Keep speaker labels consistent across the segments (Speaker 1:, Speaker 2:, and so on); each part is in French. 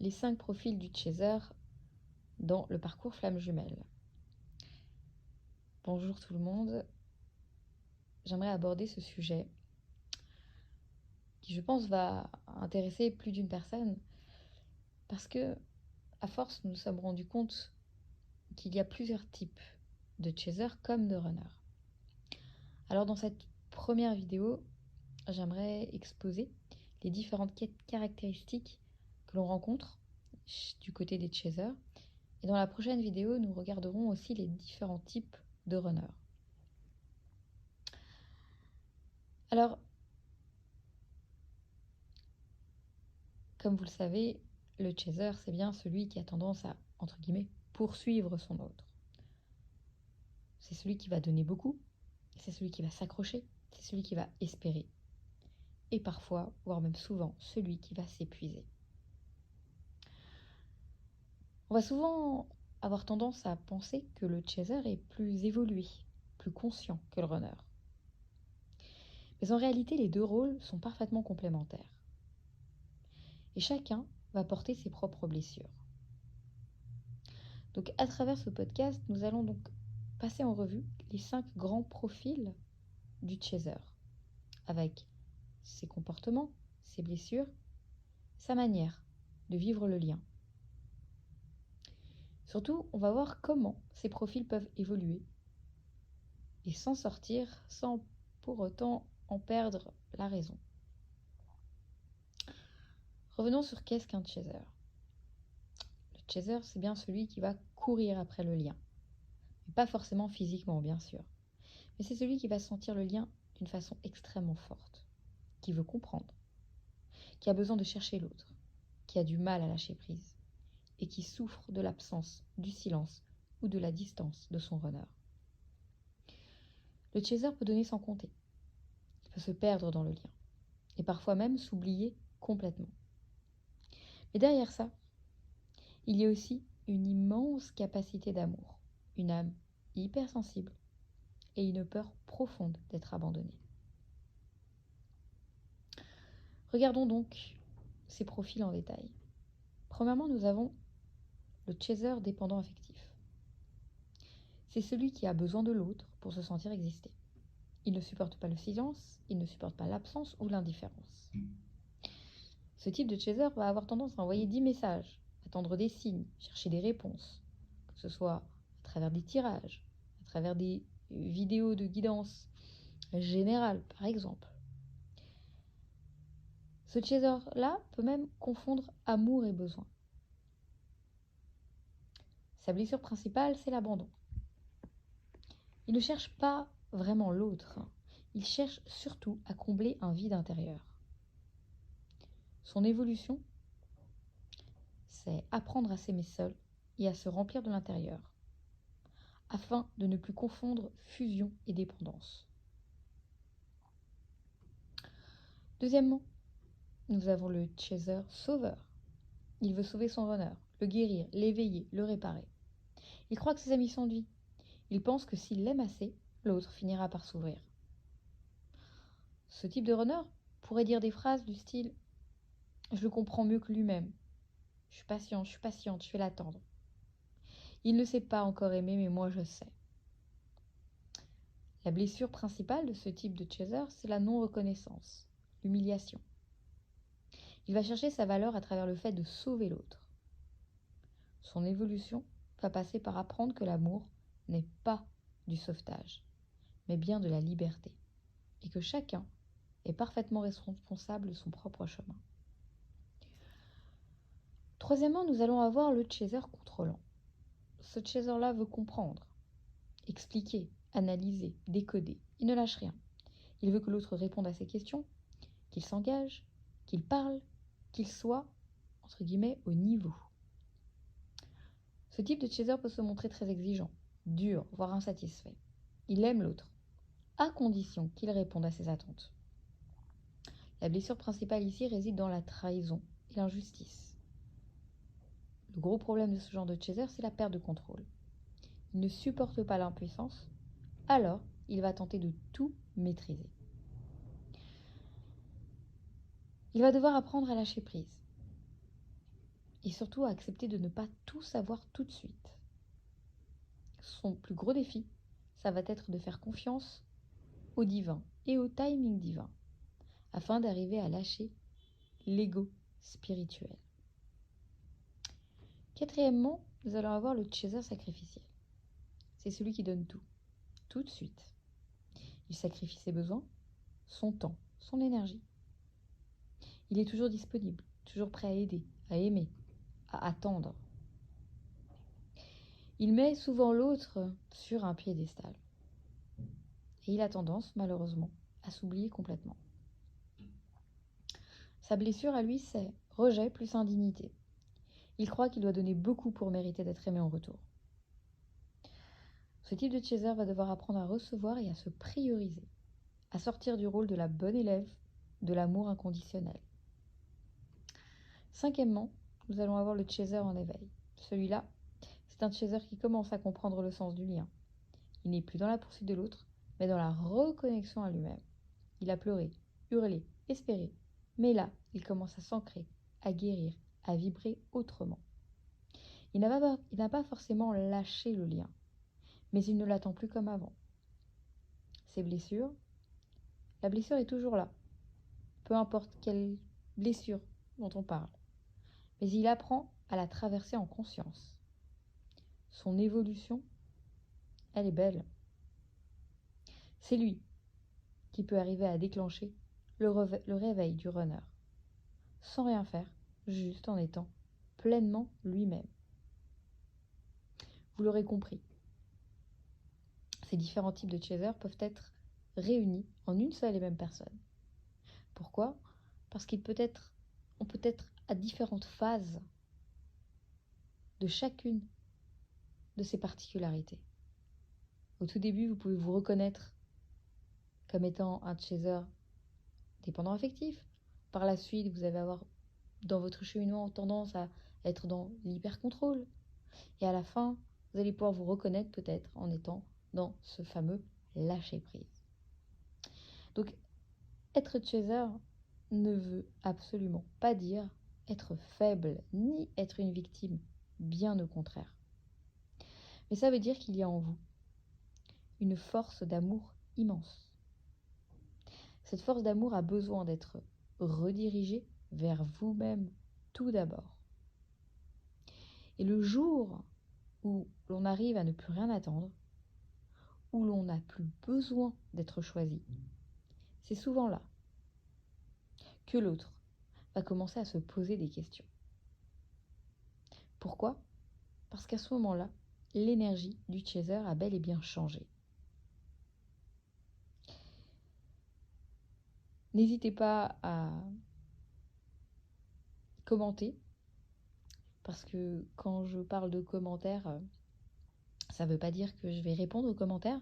Speaker 1: les 5 profils du chaser dans le parcours flamme jumelle. Bonjour tout le monde, j'aimerais aborder ce sujet qui je pense va intéresser plus d'une personne parce que à force nous nous sommes rendus compte qu'il y a plusieurs types de chasers comme de runners. Alors dans cette première vidéo, j'aimerais exposer les différentes caractéristiques que l'on rencontre du côté des chasers. Et dans la prochaine vidéo, nous regarderons aussi les différents types de runners. Alors, comme vous le savez, le chaser, c'est bien celui qui a tendance à, entre guillemets, poursuivre son autre. C'est celui qui va donner beaucoup, c'est celui qui va s'accrocher, c'est celui qui va espérer. Et parfois, voire même souvent, celui qui va s'épuiser. On va souvent avoir tendance à penser que le chaser est plus évolué, plus conscient que le runner. Mais en réalité, les deux rôles sont parfaitement complémentaires. Et chacun va porter ses propres blessures. Donc à travers ce podcast, nous allons donc passer en revue les 5 grands profils du chaser, avec ses comportements, ses blessures, sa manière de vivre le lien. Surtout, on va voir comment ces profils peuvent évoluer et s'en sortir sans pour autant en perdre la raison. Revenons sur qu'est-ce qu'un chaser. Le chaser, c'est bien celui qui va courir après le lien. Mais pas forcément physiquement, bien sûr. Mais c'est celui qui va sentir le lien d'une façon extrêmement forte, qui veut comprendre, qui a besoin de chercher l'autre, qui a du mal à lâcher prise, et qui souffre de l'absence, du silence ou de la distance de son runner. Le chaser peut donner sans compter. Il peut se perdre dans le lien, et parfois même s'oublier complètement. Mais derrière ça, il y a aussi une immense capacité d'amour, une âme hypersensible et une peur profonde d'être abandonné. Regardons donc ces profils en détail. Premièrement, nous avons le chaser dépendant affectif. C'est celui qui a besoin de l'autre pour se sentir exister. Il ne supporte pas le silence, il ne supporte pas l'absence ou l'indifférence. Ce type de chaser va avoir tendance à envoyer 10 messages, attendre des signes, chercher des réponses, que ce soit à travers des tirages, à travers des vidéos de guidance générale, par exemple. Ce chaser-là peut même confondre amour et besoin. Sa blessure principale, c'est l'abandon. Il ne cherche pas vraiment l'autre, il cherche surtout à combler un vide intérieur. Son évolution, c'est apprendre à s'aimer seul et à se remplir de l'intérieur, afin de ne plus confondre fusion et dépendance. Deuxièmement, nous avons le chaser sauveur. Il veut sauver son runner, le guérir, l'éveiller, le réparer. Il croit que c'est sa mission de vie. Il pense que s'il l'aime assez, l'autre finira par s'ouvrir. Ce type de runner pourrait dire des phrases du style « Je le comprends mieux que lui-même. Je suis patiente, je vais l'attendre. Il ne sait pas encore aimer, mais moi je sais. » La blessure principale de ce type de chaser, c'est la non-reconnaissance, l'humiliation. Il va chercher sa valeur à travers le fait de sauver l'autre. Son évolution va passer par apprendre que l'amour n'est pas du sauvetage, mais bien de la liberté, et que chacun est parfaitement responsable de son propre chemin. Troisièmement, nous allons avoir le chaser contrôlant. Ce chaser-là veut comprendre, expliquer, analyser, décoder. Il ne lâche rien. Il veut que l'autre réponde à ses questions, qu'il s'engage, qu'il parle, qu'il soit, entre guillemets, au niveau. Ce type de chaser peut se montrer très exigeant, dur, voire insatisfait. Il aime l'autre, à condition qu'il réponde à ses attentes. La blessure principale ici réside dans la trahison et l'injustice. Le gros problème de ce genre de chaser, c'est la perte de contrôle. Il ne supporte pas l'impuissance, alors il va tenter de tout maîtriser. Il va devoir apprendre à lâcher prise. et surtout à accepter de ne pas tout savoir tout de suite. Son plus gros défi, ça va être de faire confiance au divin et au timing divin, afin d'arriver à lâcher l'ego spirituel. Quatrièmement, nous allons avoir le chaser sacrificiel. C'est celui qui donne tout, tout de suite. Il sacrifie ses besoins, son temps, son énergie. Il est toujours disponible, toujours prêt à aider, à aimer, à attendre. Il met souvent l'autre sur un piédestal. Et il a tendance, malheureusement, à s'oublier complètement. Sa blessure à lui, c'est rejet plus indignité. Il croit qu'il doit donner beaucoup pour mériter d'être aimé en retour. Ce type de chaser va devoir apprendre à recevoir et à se prioriser, à sortir du rôle de la bonne élève, de l'amour inconditionnel. Cinquièmement, nous allons avoir le chaser en éveil. Celui-là, c'est un chaser qui commence à comprendre le sens du lien. Il n'est plus dans la poursuite de l'autre, mais dans la reconnexion à lui-même. Il a pleuré, hurlé, espéré, mais là, il commence à s'ancrer, à guérir, à vibrer autrement. Il n'a pas forcément lâché le lien, mais il ne l'attend plus comme avant. Ses blessures, la blessure est toujours là, peu importe quelle blessure dont on parle, mais il apprend à la traverser en conscience. Son évolution, elle est belle. C'est lui qui peut arriver à déclencher le réveil du runner, sans rien faire, juste en étant pleinement lui-même. Vous l'aurez compris, ces différents types de chasers peuvent être réunis en une seule et même personne. Pourquoi ? Parce qu'on peut être à différentes phases de chacune de ces particularités. Au tout début, vous pouvez vous reconnaître comme étant un chaser dépendant affectif. Par la suite, vous allez avoir dans votre cheminement tendance à être dans l'hyper-contrôle. Et à la fin, vous allez pouvoir vous reconnaître peut-être en étant dans ce fameux lâcher-prise. Donc, être chaser ne veut absolument pas dire être faible, ni être une victime, bien au contraire. Mais ça veut dire qu'il y a en vous une force d'amour immense. Cette force d'amour a besoin d'être redirigée vers vous-même tout d'abord. Et le jour où l'on arrive à ne plus rien attendre, où l'on n'a plus besoin d'être choisi, c'est souvent là que l'autre va commencer à se poser des questions. Pourquoi ? Parce qu'à ce moment-là, l'énergie du chaser a bel et bien changé. N'hésitez pas à commenter, parce que quand je parle de commentaires, ça ne veut pas dire que je vais répondre aux commentaires,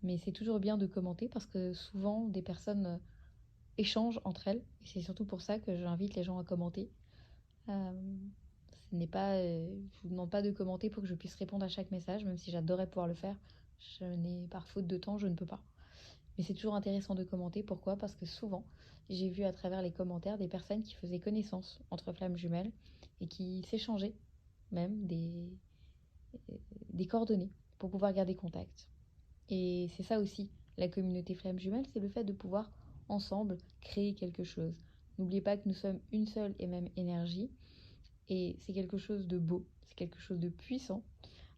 Speaker 1: mais c'est toujours bien de commenter parce que souvent des personnes échangent entre elles, et c'est surtout pour ça que j'invite les gens à commenter. Je vous demande pas de commenter pour que je puisse répondre à chaque message, même si j'adorerais pouvoir le faire. Par faute de temps, je ne peux pas. Mais c'est toujours intéressant de commenter. Pourquoi ? Parce que souvent, j'ai vu à travers les commentaires des personnes qui faisaient connaissance entre flammes jumelles et qui s'échangeaient même des coordonnées pour pouvoir garder contact. Et c'est ça aussi, la communauté flammes jumelles, c'est le fait de pouvoir ensemble créer quelque chose. N'oubliez pas que nous sommes une seule et même énergie, et c'est quelque chose de beau, c'est quelque chose de puissant.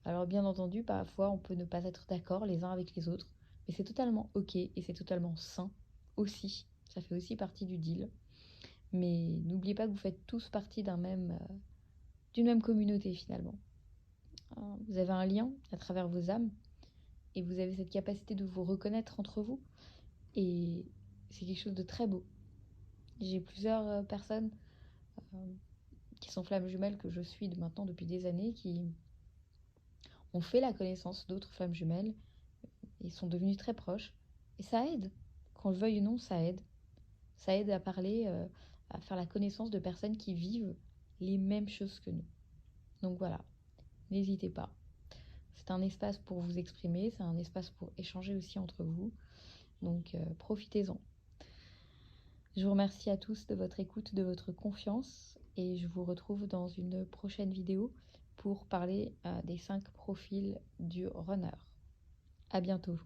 Speaker 1: Alors bien entendu, parfois on peut ne pas être d'accord les uns avec les autres, mais c'est totalement ok et c'est totalement sain aussi. Ça fait aussi partie du deal. Mais n'oubliez pas que vous faites tous partie d'une même communauté finalement. Vous avez un lien à travers vos âmes et vous avez cette capacité de vous reconnaître entre vous. Et c'est quelque chose de très beau. J'ai plusieurs personnes qui sont flammes jumelles que je suis maintenant depuis des années qui ont fait la connaissance d'autres flammes jumelles et sont devenues très proches. Et ça aide. Qu'on le veuille ou non, ça aide. Ça aide à parler, à faire la connaissance de personnes qui vivent les mêmes choses que nous. Donc voilà, n'hésitez pas. C'est un espace pour vous exprimer, c'est un espace pour échanger aussi entre vous. Donc profitez-en. Je vous remercie à tous de votre écoute, de votre confiance et je vous retrouve dans une prochaine vidéo pour parler des 5 profils du runner. À bientôt.